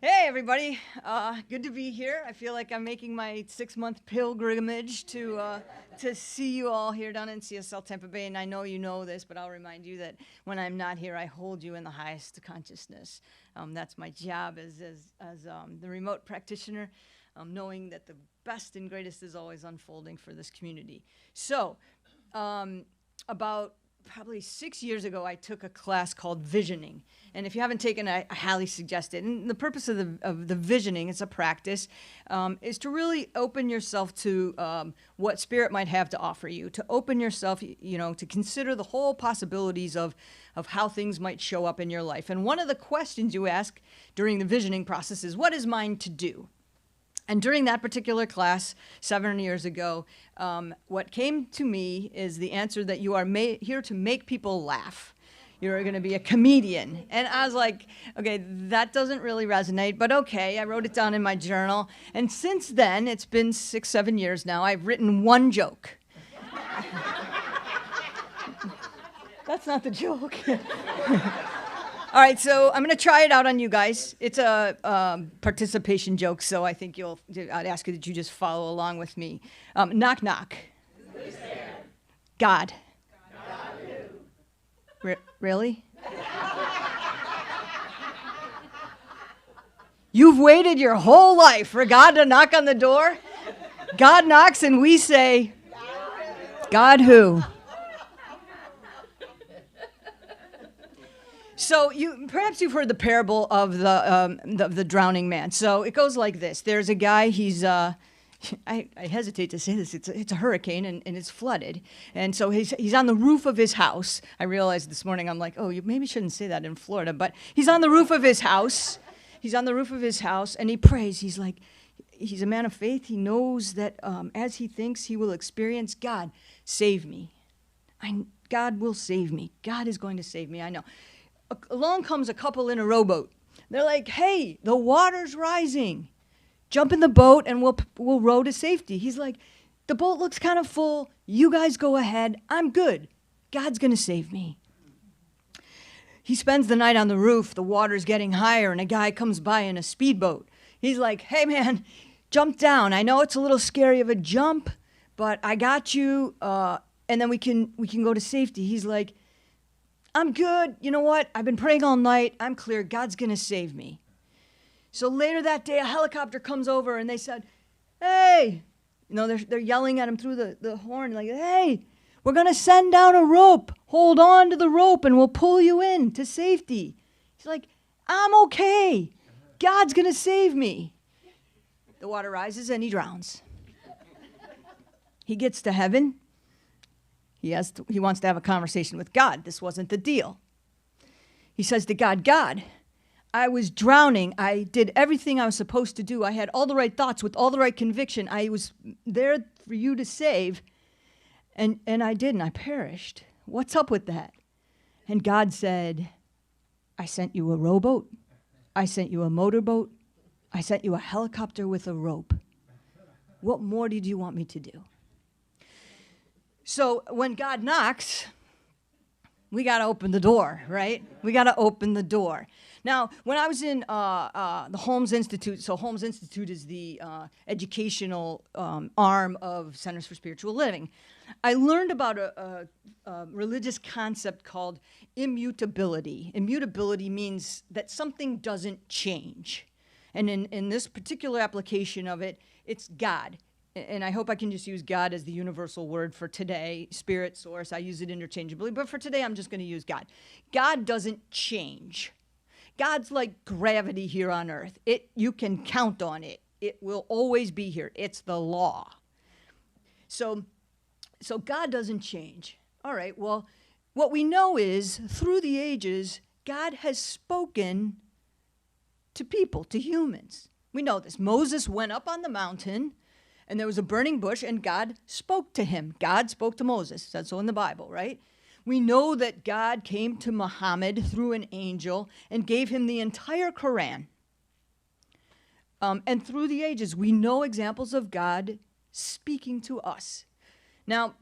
Hey, everybody. Good to be here. I feel like I'm making my 6-month pilgrimage to see you all here down in CSL Tampa Bay. And I know you know this, but I'll remind you that when I'm not here, I hold you in the highest consciousness. That's my job as the remote practitioner, knowing that the best and greatest is always unfolding for this community. So, about probably 6 years ago, I took a class called Visioning. And if you haven't taken it, I highly suggest it. And the purpose of the visioning, it's a practice, is to really open yourself to what Spirit might have to offer you, to open yourself, to consider the whole possibilities of how things might show up in your life. And one of the questions you ask during the visioning process is, what is mine to do? And during that particular class, 7 years ago, what came to me is the answer that you are here to make people laugh. You're going to be a comedian. And I was like, okay, that doesn't really resonate, but okay. I wrote it down in my journal. And since then, it's been 6, 7 years now, I've written one joke. That's not the joke. All right, so I'm going to try it out on you guys. It's a participation joke, so I think I'd ask you that you just follow along with me. Knock, knock. Who's there? God. God who? Really? You've waited your whole life for God to knock on the door? God knocks and we say, God who? So perhaps you've heard the parable of the drowning man. So it goes like this. There's a guy, I hesitate to say this, it's a hurricane and it's flooded. And so he's on the roof of his house. I realized this morning, I'm like, oh, you maybe shouldn't say that in Florida, but he's on the roof of his house. He's on the roof of his house and he prays. He's like, he's a man of faith. He knows that as he thinks he will experience, God, save me. God will save me. God is going to save me, I know. Along comes a couple in a rowboat. They're like, hey, the water's rising. Jump in the boat and we'll row to safety. He's like, the boat looks kind of full. You guys go ahead. I'm good. God's going to save me. He spends the night on the roof. The water's getting higher and a guy comes by in a speedboat. He's like, hey, man, jump down. I know it's a little scary of a jump, but I got you. And then we can go to safety. He's like, I'm good. You know what? I've been praying all night. I'm clear. God's going to save me. So later that day, a helicopter comes over and they said, hey, they're yelling at him through the horn like, hey, we're going to send down a rope. Hold on to the rope and we'll pull you in to safety. He's like, I'm okay. God's going to save me. The water rises and he drowns. He gets to heaven. He wants to have a conversation with God. This wasn't the deal. He says to God, God, I was drowning. I did everything I was supposed to do. I had all the right thoughts with all the right conviction. I was there for you to save, and I didn't. I perished. What's up with that? And God said, I sent you a rowboat. I sent you a motorboat. I sent you a helicopter with a rope. What more did you want me to do? So when God knocks, we got to open the door, right? We got to open the door. Now, when I was in the Holmes Institute, so Holmes Institute is the educational arm of Centers for Spiritual Living, I learned about a religious concept called immutability. Immutability means that something doesn't change. And in this particular application of it, it's God. And I hope I can just use God as the universal word for today, spirit, source. I use it interchangeably, but for today, I'm just going to use God. God doesn't change. God's like gravity here on earth. You can count on it. It will always be here. It's the law. So God doesn't change. All right, well, what we know is through the ages, God has spoken to people, to humans. We know this. Moses went up on the mountain, and there was a burning bush, and God spoke to him. God spoke to Moses. That's so in the Bible, right? We know that God came to Muhammad through an angel and gave him the entire Quran. And through the ages, we know examples of God speaking to us. Now,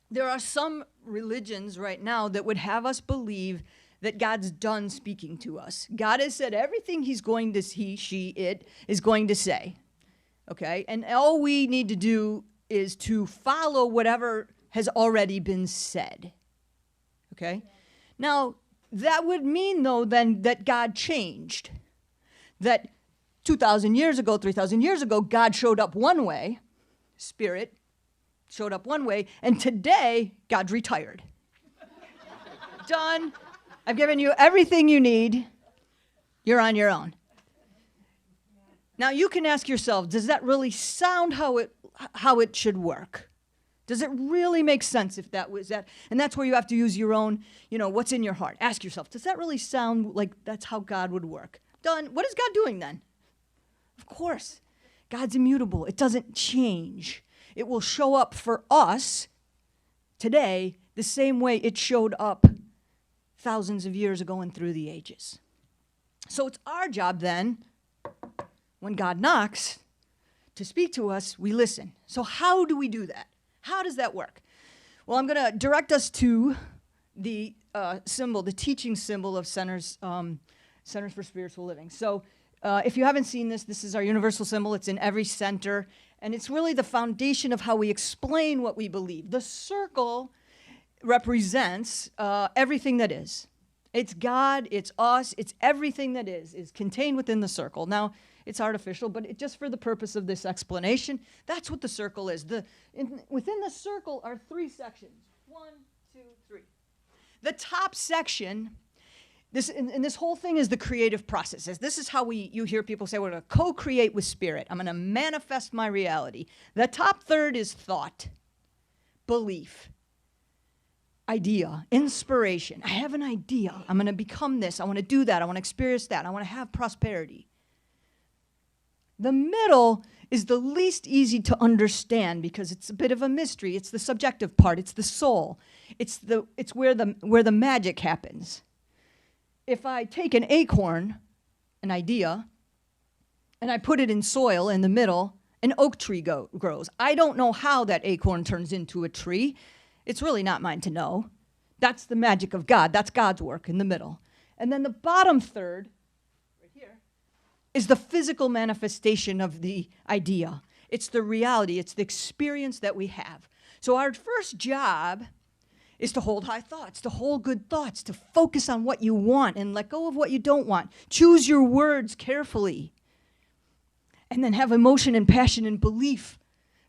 there are some religions right now that would have us believe that God's done speaking to us. God has said everything he's going to, he, she, it is going to say. Okay? And all we need to do is to follow whatever has already been said. Okay? Now, that would mean, though, then that God changed. That 2,000 years ago, 3,000 years ago, God showed up one way, Spirit showed up one way, and today, God's retired. Done. I've given you everything you need. You're on your own. Now, you can ask yourself, does that really sound how it should work? Does it really make sense if that was that? And that's where you have to use your own, what's in your heart. Ask yourself, does that really sound like that's how God would work? Done. What is God doing then? Of course, God's immutable. It doesn't change. It will show up for us today the same way it showed up thousands of years ago and through the ages. So it's our job then, when God knocks, to speak to us, we listen. So how do we do that? How does that work? Well, I'm going to direct us to the symbol, the teaching symbol of Centers for Spiritual Living. So if you haven't seen this, this is our universal symbol. It's in every center, and it's really the foundation of how we explain what we believe. The circle represents everything that is. It's God, it's us, it's everything that is contained within the circle. Now, it's artificial, but just for the purpose of this explanation, that's what the circle is. Within the circle are 3 sections. 1, 2, 3. The top section, this whole thing is the creative process. This is how you hear people say, we're going to co-create with Spirit. I'm going to manifest my reality. The top third is thought, belief, idea, inspiration. I have an idea. I'm going to become this. I want to do that. I want to experience that. I want to have prosperity. The middle is the least easy to understand because it's a bit of a mystery. It's the subjective part. It's the soul. It's where the magic happens. If I take an acorn, an idea, and I put it in soil in the middle, an oak tree grows. I don't know how that acorn turns into a tree. It's really not mine to know. That's the magic of God. That's God's work in the middle. And then the bottom third, right here, is the physical manifestation of the idea. It's the reality. It's the experience that we have. So our first job is to hold high thoughts, to hold good thoughts, to focus on what you want and let go of what you don't want. Choose your words carefully. And then have emotion and passion and belief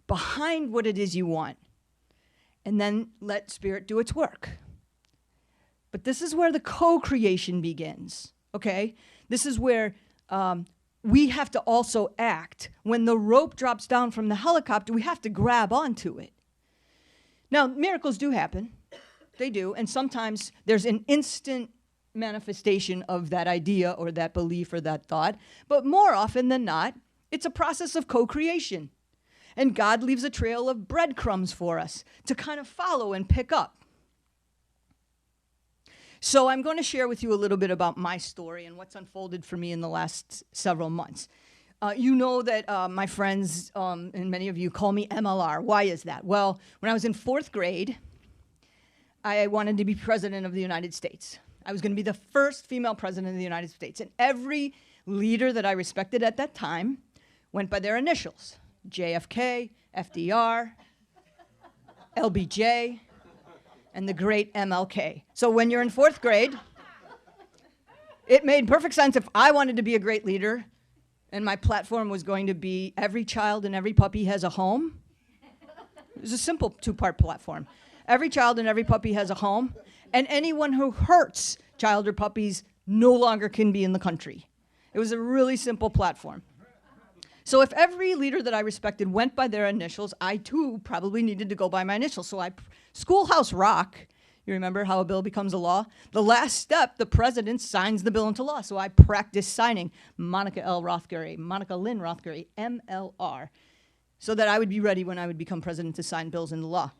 behind what it is you want. And then let Spirit do its work. But this is where the co-creation begins, okay? This is where we have to also act. When the rope drops down from the helicopter, we have to grab onto it. Now, miracles do happen. They do. And sometimes there's an instant manifestation of that idea or that belief or that thought. But more often than not, it's a process of co-creation. And God leaves a trail of breadcrumbs for us to kind of follow and pick up. So I'm going to share with you a little bit about my story and what's unfolded for me in the last several months. You know that my friends and many of you call me MLR. Why is that? Well, when I was in 4th grade, I wanted to be president of the United States. I was going to be the first female president of the United States. And every leader that I respected at that time went by their initials. JFK, FDR, LBJ, and the great MLK. So when you're in 4th grade, it made perfect sense if I wanted to be a great leader and my platform was going to be every child and every puppy has a home. It was a simple 2-part platform. Every child and every puppy has a home, and anyone who hurts child or puppies no longer can be in the country. It was a really simple platform. So if every leader that I respected went by their initials, I too probably needed to go by my initials. So Schoolhouse Rock, you remember how a bill becomes a law? The last step, the president signs the bill into law. So I practiced signing Monica L. Rothgery, Monica Lynn Rothgery, MLR, so that I would be ready when I would become president to sign bills into law.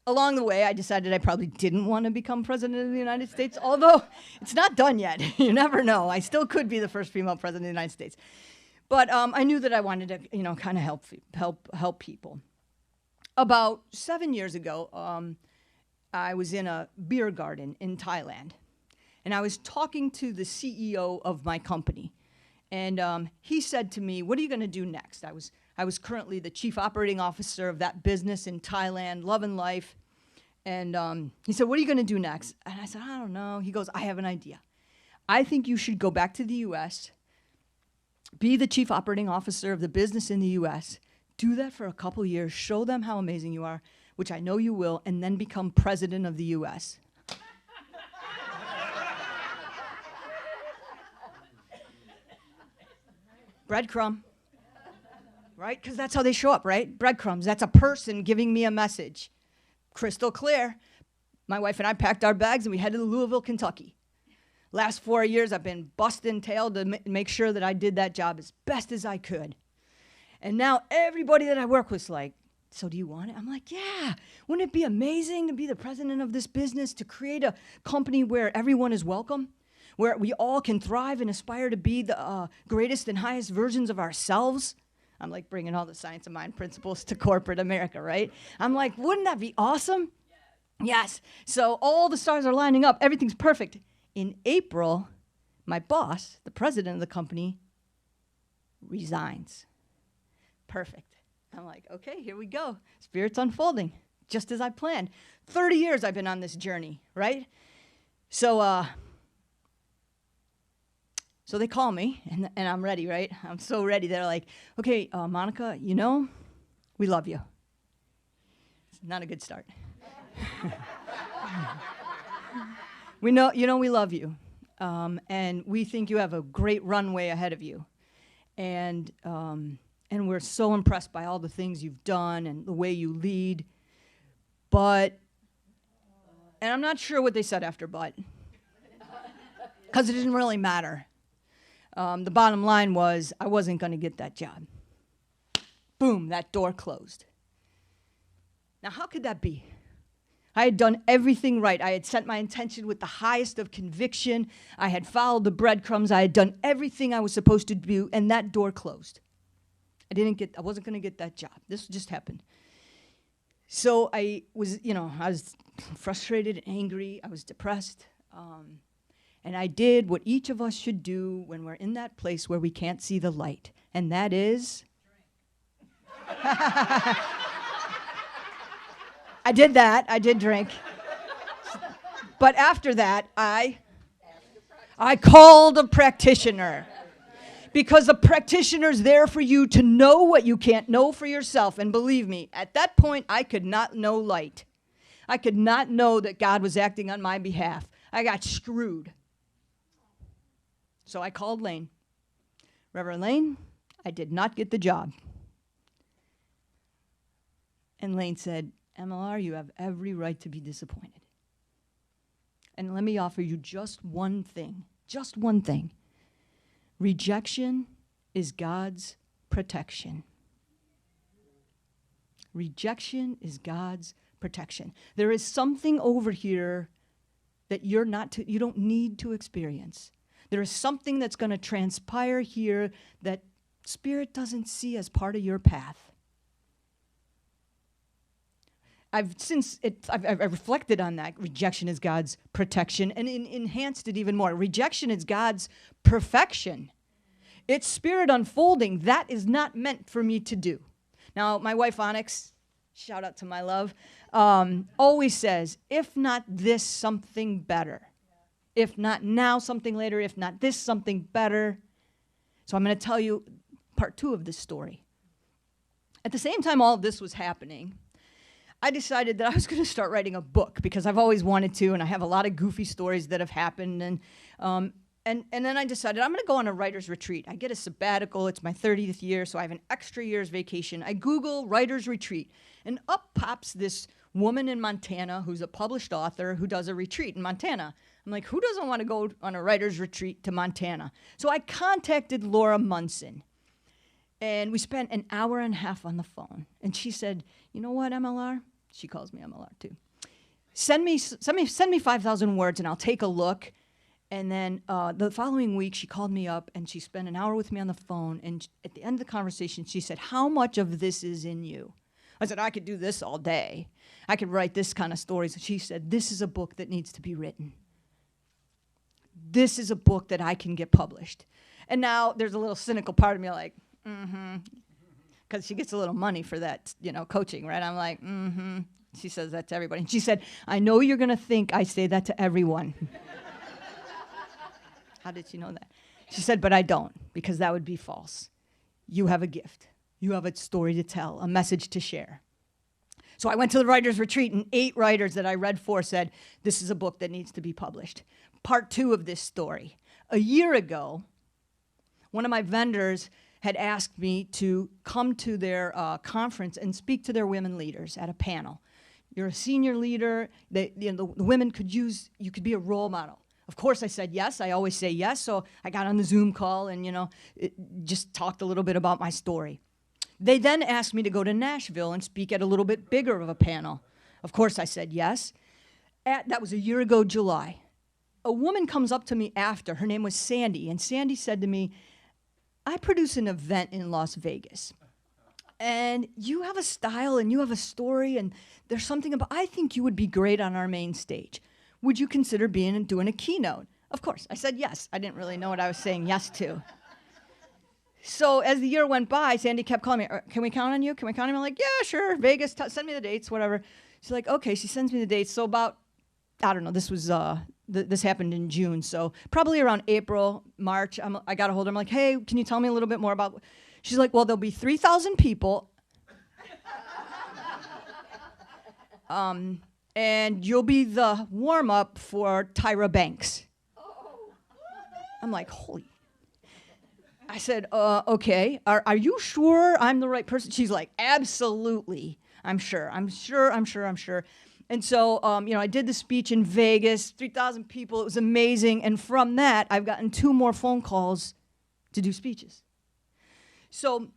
Along the way, I decided I probably didn't want to become president of the United States, although it's not done yet. You never know. I still could be the first female president of the United States. But I knew that I wanted to, kind of help people. About 7 years ago, I was in a beer garden in Thailand, and I was talking to the CEO of my company. And he said to me, "What are you going to do next?" I was currently the chief operating officer of that business in Thailand, loving life. And he said, "What are you going to do next?" And I said, "I don't know." He goes, "I have an idea. I think you should go back to the U.S., be the chief operating officer of the business in the U.S., do that for a couple years, show them how amazing you are, which I know you will, and then become president of the U.S." Breadcrumb, right? Because that's how they show up, right? Breadcrumbs. That's a person giving me a message. Crystal clear. My wife and I packed our bags and we headed to Louisville, Kentucky. Last 4 years, I've been busting tail to make sure that I did that job as best as I could. And now everybody that I work with is like, "So do you want it?" I'm like, "Yeah. Wouldn't it be amazing to be the president of this business, to create a company where everyone is welcome, where we all can thrive and aspire to be the greatest and highest versions of ourselves?" I'm like bringing all the science of mind principles to corporate America, right? I'm like, wouldn't that be awesome? Yes. So all the stars are lining up. Everything's perfect. In April, my boss, the president of the company, resigns. Perfect. I'm like, okay, here we go. Spirit's unfolding, just as I planned. 30 years I've been on this journey, right? So they call me, and I'm ready, right? I'm so ready. They're like, "Okay, Monica, we love you." It's not a good start. We love you, and we think you have a great runway ahead of you, and we're so impressed by all the things you've done and the way you lead, and I'm not sure what they said after "but," because it didn't really matter. The bottom line was I wasn't going to get that job. Boom, that door closed. Now, how could that be? I had done everything right. I had set my intention with the highest of conviction. I had followed the breadcrumbs. I had done everything I was supposed to do, and that door closed. I wasn't going to get that job. This just happened. So I was frustrated and angry. I was depressed. And I did what each of us should do when we're in that place where we can't see the light, and that is I did that. I did drink. But after that, I called a practitioner, because a practitioner's there for you to know what you can't know for yourself. And believe me, at that point, I could not know light. I could not know that God was acting on my behalf. I got screwed. So I called Lane. "Reverend Lane, I did not get the job." And Lane said, "MLR, you have every right to be disappointed. And let me offer you just one thing. Just one thing. Rejection is God's protection." Rejection is God's protection. There is something over here that you don't need to experience. There is something that's going to transpire here that Spirit doesn't see as part of your path. I've reflected on that. Rejection is God's protection, and enhanced it even more. Rejection is God's perfection. It's Spirit unfolding. That is not meant for me to do. Now, my wife Onyx, shout out to my love, always says, "If not this, something better. If not now, something later. If not this, something better." So I'm going to tell you part 2 of this story. At the same time all of this was happening, I decided that I was going to start writing a book, because I've always wanted to, and I have a lot of goofy stories that have happened. And then I decided I'm going to go on a writer's retreat. I get a sabbatical. It's my 30th year, so I have an extra year's vacation. I Google writer's retreat, and up pops this woman in Montana who's a published author who does a retreat in Montana. I'm like, who doesn't want to go on a writer's retreat to Montana? So I contacted Laura Munson, and we spent an hour and a half on the phone. And she said, "You know what, MLR?" She calls me MLR too. Send me 5,000 words, and I'll take a look." And then the following week, she called me up, and she spent an hour with me on the phone. And at the end of the conversation, she said, "How much of this is in you?" I said, I could do this all day. I could write this kind of stories. And she said, this is a book that needs to be written. This is a book that I can get published. And now there's a little cynical part of me like, because she gets a little money for that, coaching, right? I'm like, She says that to everybody. And she said, I know you're going to think I say that to everyone. How did she know that? She said, but I don't, because that would be false. You have a gift. You have a story to tell, a message to share. So I went to the writer's retreat, and 8 writers that I read for said, this is a book that needs to be published. Part 2 of this story. A year ago, one of my vendors had asked me to come to their conference and speak to their women leaders at a panel. You're a senior leader. The women you could be a role model. Of course, I said yes. I always say yes. So I got on the Zoom call and, just talked a little bit about my story. They then asked me to go to Nashville and speak at a little bit bigger of a panel. Of course, I said yes. That was a year ago, July. A woman comes up to me after. Her name was Sandy. And Sandy said to me, I produce an event in Las Vegas. And you have a style and you have a story. And there's something about, I think you would be great on our main stage. Would you consider doing a keynote? Of course. I said yes. I didn't really know what I was saying yes to. So as the year went by, Sandy kept calling me, can we count on you? Can we count on you? I'm like, yeah, sure, Vegas, send me the dates, whatever. She's like, okay, she sends me the dates. So about, I don't know, this was, this happened in June. So probably around April, March, I got a hold of her. I'm like, hey, can you tell me a little bit more about, she's like, well, there'll be 3,000 people. And you'll be the warm-up for Tyra Banks. I'm like, holy. I said, okay, are you sure I'm the right person? She's like, absolutely, I'm sure. And so, I did the speech in Vegas, 3,000 people, it was amazing. And from that, I've gotten 2 more phone calls to do speeches. So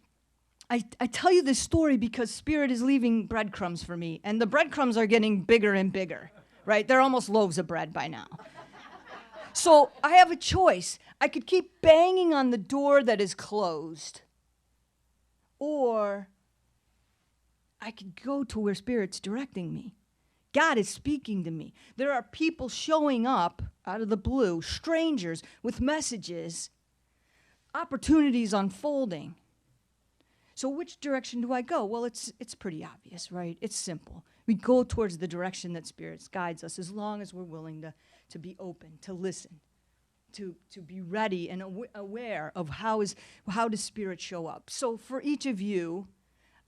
I tell you this story because Spirit is leaving breadcrumbs for me. And the breadcrumbs are getting bigger and bigger, right? They're almost loaves of bread by now. So I have a choice. I could keep banging on the door that is closed, or I could go to where Spirit's directing me. God is speaking to me. There are people showing up out of the blue, strangers with messages, opportunities unfolding. So which direction do I go? Well, it's pretty obvious, right? It's simple. We go towards the direction that Spirit guides us as long as we're willing to be open, to listen, to be ready and aware of how does Spirit show up. So for each of you,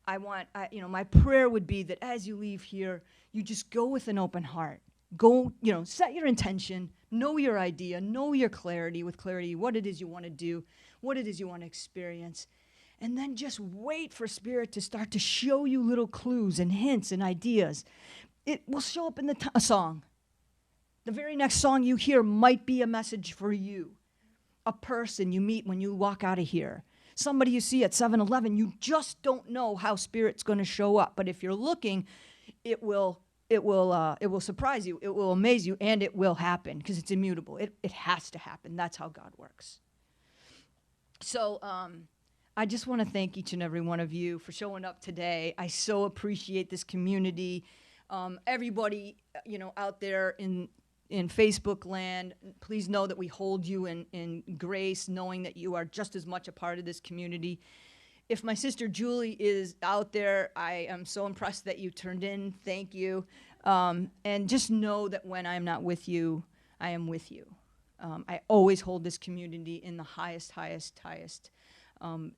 my prayer would be that as you leave here, you just go with an open heart. Go, set your intention, know your idea, know your clarity, what it is you want to do, what it is you want to experience. And then just wait for Spirit to start to show you little clues and hints and ideas. It will show up in a song. The very next song you hear might be a message for you. A person you meet when you walk out of here. Somebody you see at 7-Eleven. You just don't know how Spirit's going to show up. But if you're looking, it will surprise you. It will amaze you, and it will happen because it's immutable. It has to happen. That's how God works. So, I just want to thank each and every one of you for showing up today. I so appreciate this community. Everybody, out there in Facebook land, please know that we hold you in grace, knowing that you are just as much a part of this community. If my sister Julie is out there, I am so impressed that you turned in. Thank you. And just know that when I'm not with you, I am with you. I always hold this community in the highest,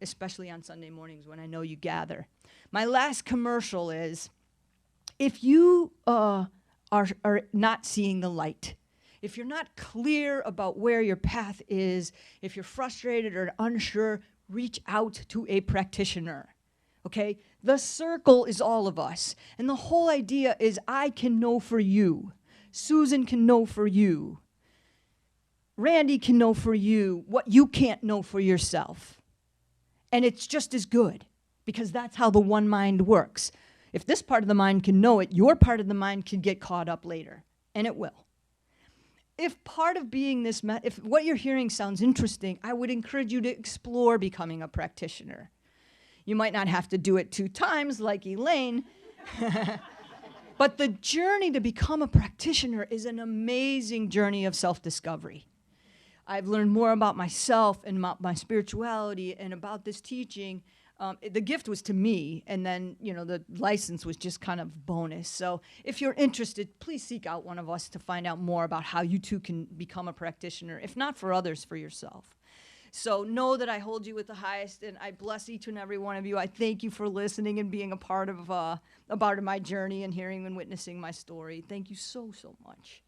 especially on Sunday mornings when I know you gather. My last commercial is, if you are not seeing the light, if you're not clear about where your path is, if you're frustrated or unsure, reach out to a practitioner, okay? The circle is all of us, and the whole idea is I can know for you. Susan can know for you. Randy can know for you what you can't know for yourself. And it's just as good, because that's how the one mind works. If this part of the mind can know it, your part of the mind can get caught up later, and it will. If part of being this, if what you're hearing sounds interesting, I would encourage you to explore becoming a practitioner. You might not have to do it 2 times like Elaine. But the journey to become a practitioner is an amazing journey of self-discovery. I've learned more about myself and about my spirituality and about this teaching. The gift was to me, and then, the license was just kind of bonus. So if you're interested, please seek out one of us to find out more about how you too can become a practitioner, if not for others, for yourself. So know that I hold you with the highest, and I bless each and every one of you. I thank you for listening and being a part of my journey and hearing and witnessing my story. Thank you so, so much.